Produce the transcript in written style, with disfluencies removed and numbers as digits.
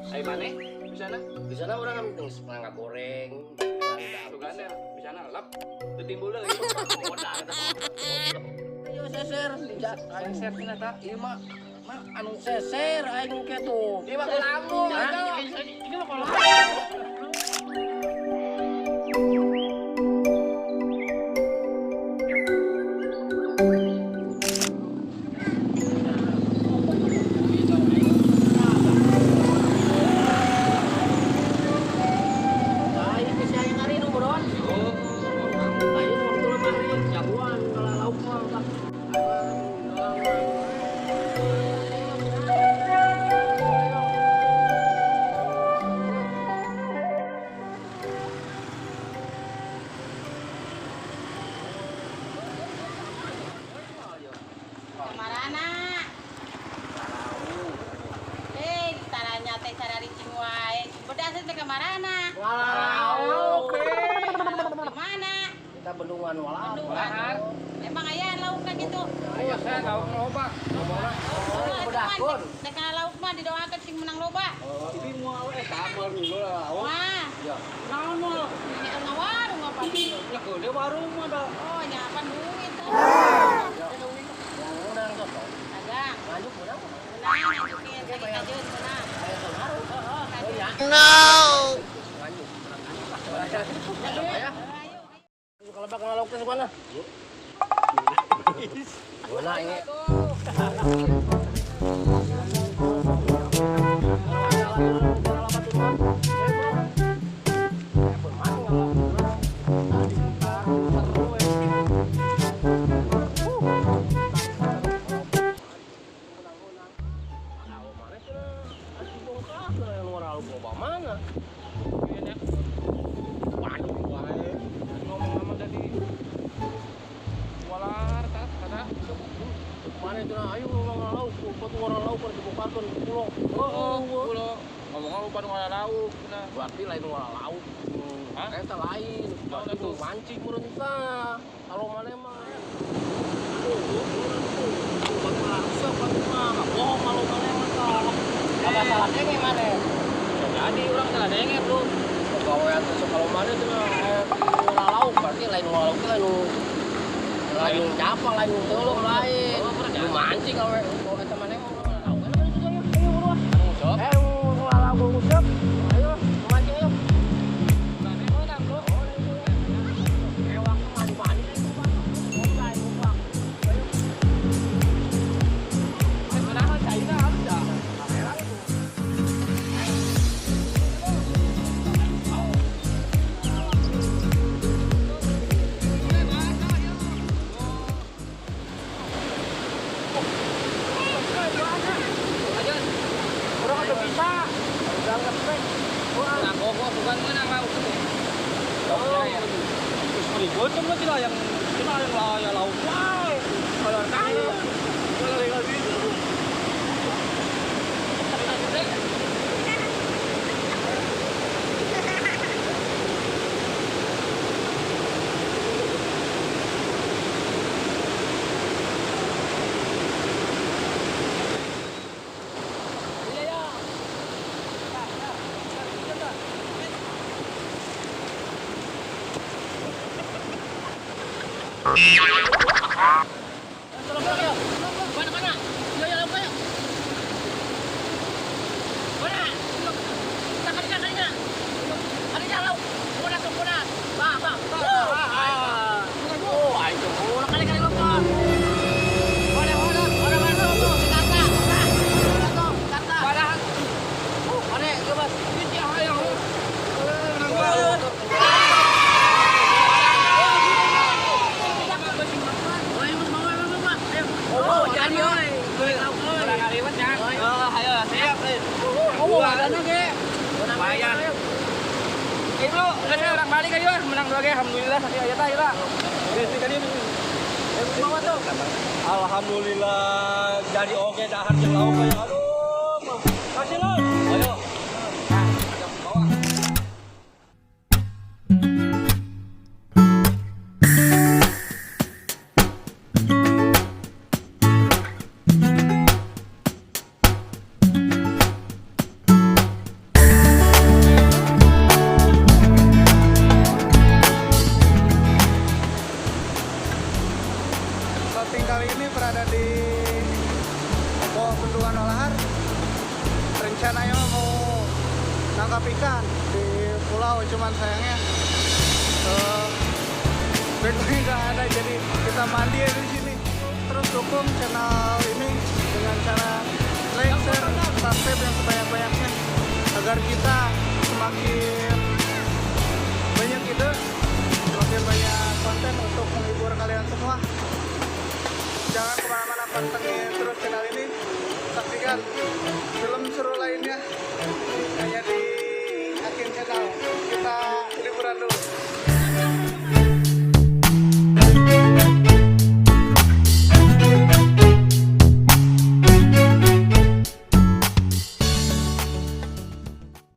Ayo mana? Bisa na? Di sana orang kan setengah goreng. Tugan ya, bisa na lap. Ditimbul lagi. Ayo seser, Ayo set na ta. Iya mah. anu seser aing ke tuh. Iya mah kelamu. Ini mah kalau Aing bisa yang hari nu bron. Aing waktu lemari jagoan kalau lauk mah. Kamarana. Caranya teh cara ricing wae. Berdasar teh kamarana. Walau Mana? kita bendungan walau. Bendungan. Emang aya lauk kan gitu. Ayo saya tahu ngeloba. Bedakun. Teh kana lauk mah didoakeun sing menang loba. Ini mau kamar dulu lah. Wah, Ya. naon mah? Ini kan warung apa sih? Ya ke warung mah dah. Oh, nyapan duit. Yang udang tuh. Agak. Lanjut menang. Menang nunjukin tadi kajeun menang. Ayo pengaruh. Oh ya. Lanjut. Ada apa ya? Ayo. Kalau bakal lauk ke mana? Mana ini? Mana itu ayo orang lauk, buat orang lauk pada dibukakan pulau. Pulau. Ngomong-ngomong pada ngala lauk. Nah. Berarti lain orang lauk. Hah? Eta lain. Berarti itu? mancing menurut kita. Kalau mana mah. Bohong kalau mana mah. Apa salahnya gimana? Jadi orang salah dengar bro. Pegawai atau kalau mana itu orang lauk berarti lain orang lauk lain capang lain tolong lain. Lu mancing kalau eta mana mah orang lauk. Enak itu ayo buruan. Jawab. Orang lauk ngusap. Ayo mancing ayo. Goceng lah kita yang lauk. Wah, kalau kaya. Kalau tinggal gitu. Orang balik aja menang dua game alhamdulillah sakit aja tah lah. Alhamdulillah jadi oke dahar jeung lauk kayak aduh. Kasih lo. Ayo. menangkap ikan di pulau, cuman sayangnya backgroundnya nggak ada, jadi kita mandi di sini. Terus dukung channel ini dengan cara like, share, subscribe yang sebanyak-banyaknya agar kita semakin banyak ide, semakin banyak konten untuk menghibur kalian semua. Jangan kemana-mana, pantengin terus channel ini, saksikan film seru